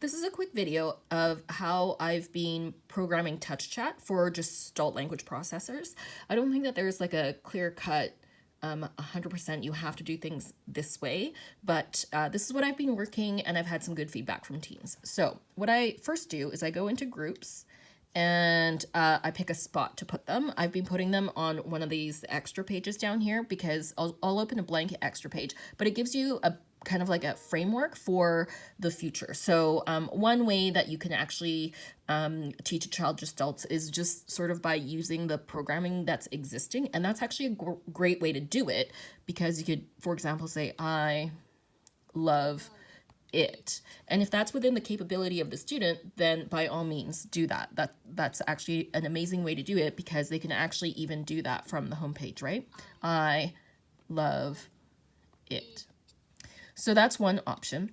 This is a quick video of how I've been programming touch chat for Gestalt language processors. I don't think that there's like a clear cut 100% you have to do things this way, but this is what I've been working and I've had some good feedback from teams. So what I first do is I go into groups and I pick a spot to put them. I've been putting them on one of these extra pages down here because I'll open a blank extra page, but it gives you a kind of like a framework for the future. So one way that you can actually teach a child Gestalt is just sort of by using the programming that's existing. And that's actually a great way to do it because you could, for example, say, I love it. And if that's within the capability of the student, then by all means do that. That's actually an amazing way to do it because they can actually even do that from the homepage, right? I love it. So that's one option.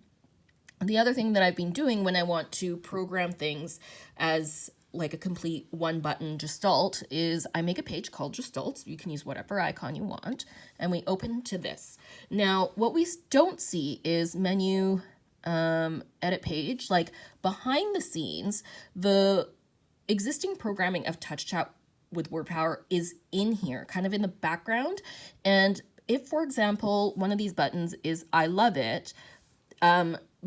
The other thing that I've been doing when I want to program things as like a complete one button Gestalt is I make a page called Gestalt. You can use whatever icon you want. And we open to this. Now, what we don't see is menu, edit page. Like behind the scenes, the existing programming of touch chat with word power is in here, kind of in the background. And if, for example, one of these buttons is I love it,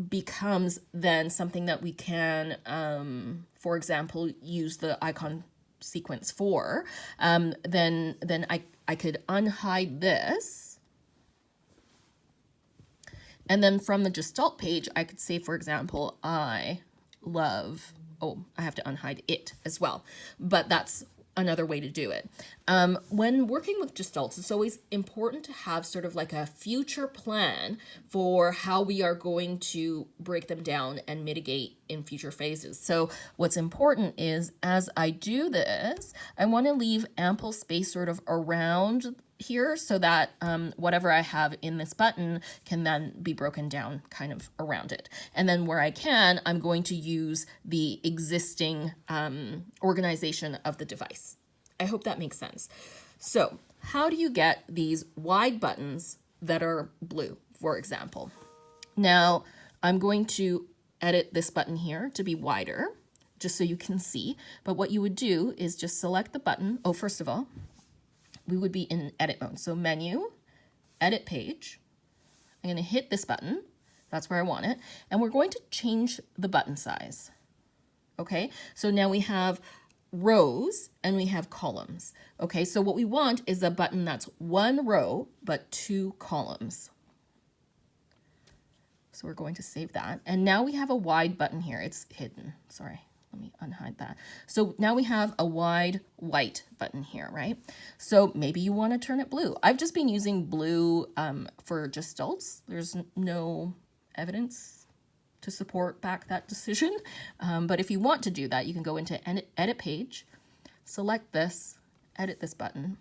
becomes then something that we can, for example, use the icon sequence for, then I could unhide this. And then from the Gestalt page, I could say, for example, I love, oh, I have to unhide it as well. But that's another way to do it. When working with Gestalts, it's always important to have sort of like a future plan for how we are going to break them down and mitigate in future phases. So what's important is as I do this, I want to leave ample space sort of around here so that whatever I have in this button can then be broken down kind of around it. And then where I can, I'm going to use the existing organization of the device. I hope that makes sense. So how do you get these wide buttons that are blue, for example? Now I'm going to edit this button here to be wider, just so you can see. But what you would do is just select the button. Oh, first of all, we would be in edit mode. So menu, edit page. I'm going to hit this button. That's where I want it. And we're going to change the button size. Okay, so now we have rows and we have columns. Okay, so what we want is a button that's one row but two columns. So we're going to save that. And now we have a wide button here. It's hidden. Sorry. Let me unhide that. So now we have a wide white button here, right? So maybe you want to turn it blue. I've just been using blue for Gestalts. There's no evidence to support back that decision. But if you want to do that, you can go into edit page, select this, edit this button,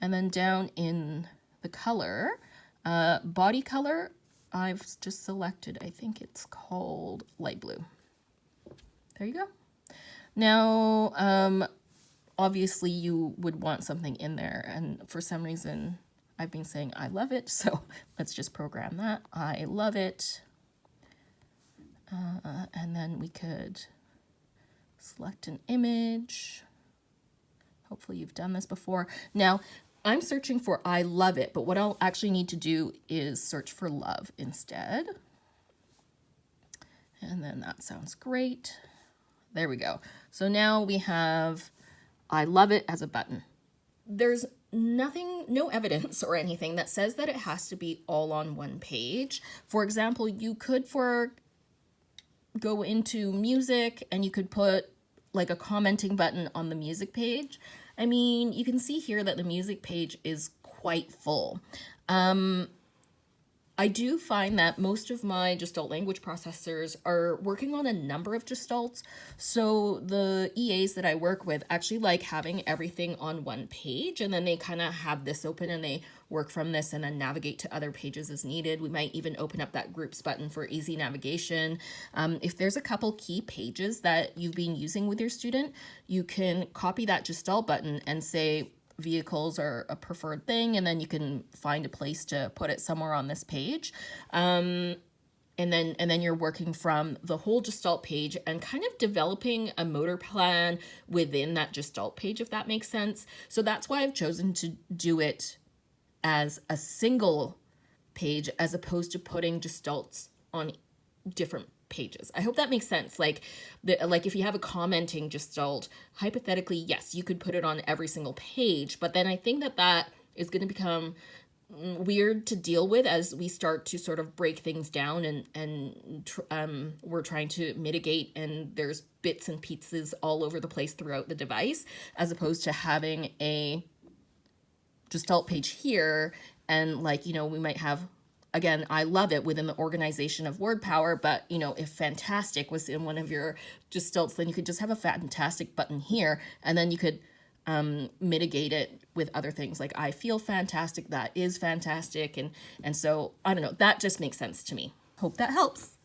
and then down in the color, body color, I've just selected, I think it's called light blue. There you go. Now, obviously you would want something in there. And for some reason, I've been saying I love it. So let's just program that. I love it. And then we could select an image. Hopefully you've done this before. Now, I'm searching for I love it. But what I'll actually need to do is search for love instead. And then that sounds great. There we go. So now we have I love it as a button. There's nothing, no evidence or anything that says that it has to be all on one page. For example, you could go into music and you could put like a commenting button on the music page. I mean, you can see here that the music page is quite full. I do find that most of my Gestalt language processors are working on a number of Gestalts. So the EAs that I work with actually like having everything on one page, and then they kind of have this open and they work from this and then navigate to other pages as needed. We might even open up that groups button for easy navigation. If there's a couple key pages that you've been using with your student, you can copy that Gestalt button and say, vehicles are a preferred thing, and then you can find a place to put it somewhere on this page. and then you're working from the whole Gestalt page and kind of developing a motor plan within that Gestalt page, if that makes sense. So that's why I've chosen to do it as a single page as opposed to putting Gestalts on different pages. I hope that makes sense. Like if you have a commenting Gestalt, hypothetically, yes, you could put it on every single page, but then I think that is going to become weird to deal with as we start to sort of break things down, and we're trying to mitigate, and there's bits and pieces all over the place throughout the device, as opposed to having a Gestalt page here. And we might have, again, I love it within the organization of word power, but if fantastic was in one of your Gestalts, then you could just have a fantastic button here, and then you could mitigate it with other things like I feel fantastic, that is fantastic, and so I don't know, that just makes sense to me. Hope that helps.